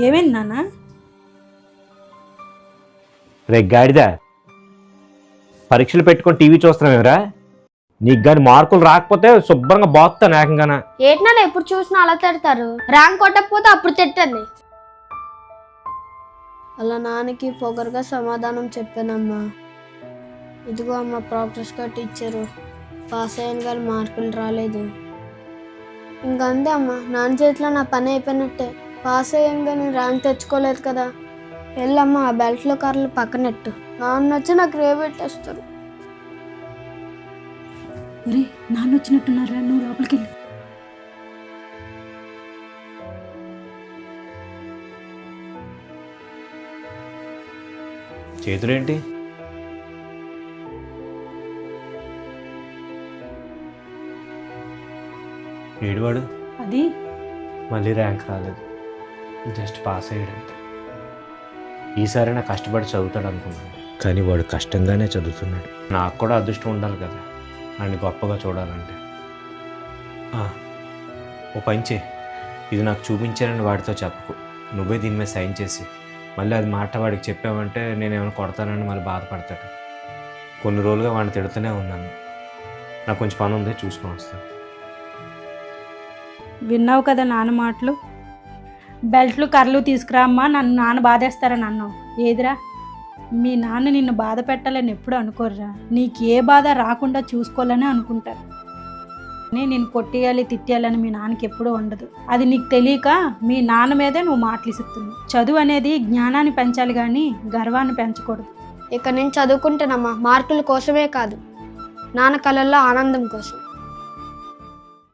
ఏమైంది నాన్న? రే గాడిదా, పరీక్షలు పెట్టుకొని టీవీ చూస్తున్నావేమరా? నీకు కానీ మార్కులు రాకపోతే శుభ్రంగా బాగుతాను ఏకంగానా. ఏంటన్నా ఎప్పుడు చూసినా అలా తిడతారు? ర్యాంక్ కొట్టకపోతే అప్పుడు తిట్టండి. అలా నాన్నకి పొగరుగా సమాధానం చెప్పానమ్మా. ఇదిగో అమ్మ ప్రోగ్రెస్ కార్డ్ ఇచ్చారు. పాస్ అయ్యాను కానీ మార్కులు రాలేదు. ఇంకంతే అమ్మ, నాన్న చేతిలో నా పని అయిపోయినట్టే. పాస్ అయ్యాను కానీ ర్యాంక్ తెచ్చుకోలేదు కదా. వెళ్ళమ్మా ఆ బెల్ట్లో కర్రలు పక్కనెట్టు. నాన్న వచ్చి నాకు రేపెట్టేస్తారు. ఒరే నాన్న వచ్చినట్టున్నారా, నువ్వు లోపలికి వెళ్ళి. చేతులేంటి? ఏడువాడు అది మళ్ళీ ర్యాంక్ రాలేదు, జస్ట్ పాస్ అయ్యాడంతే. ఈసారి నా కష్టపడి చదువుతాడు అనుకున్నాను, కానీ వాడు కష్టంగానే చదువుతున్నాడు. నాకు కూడా అదృష్టం ఉండాలి కదా వాడిని గొప్పగా చూడాలంటే. ఓ పని చేయి, ఇది నాకు చూపించానని వాడితో చెప్పకు. నువ్వే దీని మీద సైన్ చేసి మళ్ళీ అది మాట వాడికి చెప్పావంటే నేనేమైనా కొడతానని మళ్ళీ బాధపడతాడు. కొన్ని రోజులుగా వాడిని తిడుతూనే ఉన్నాను. నాకు కొంచెం పని ఉంది, చూసుకొని వస్తాను. విన్నావు కదా నాన్న మాటలు. బెల్ట్లు కర్రలు తీసుకురామ్మా, నన్ను నాన్న బాధేస్తారని అన్నావు. ఏదిరా, మీ నాన్న నిన్ను బాధ పెట్టాలని ఎప్పుడు అనుకోర్రా. నీకు ఏ బాధ రాకుండా చూసుకోవాలని అనుకుంటారు. నేను కొట్టేయాలి తిట్టేయాలని మీ నాన్నకి ఎప్పుడూ ఉండదు. అది నీకు తెలియక మీ నాన్న మీదే నువ్వు మాటలు ఇస్తున్నావు. చదువు అనేది జ్ఞానాన్ని పెంచాలి కానీ గర్వాన్ని పెంచకూడదు. ఇక నేను చదువుకుంటానమ్మా, మార్కుల కోసమే కాదు, నాన్న కళల్లో ఆనందం కోసం.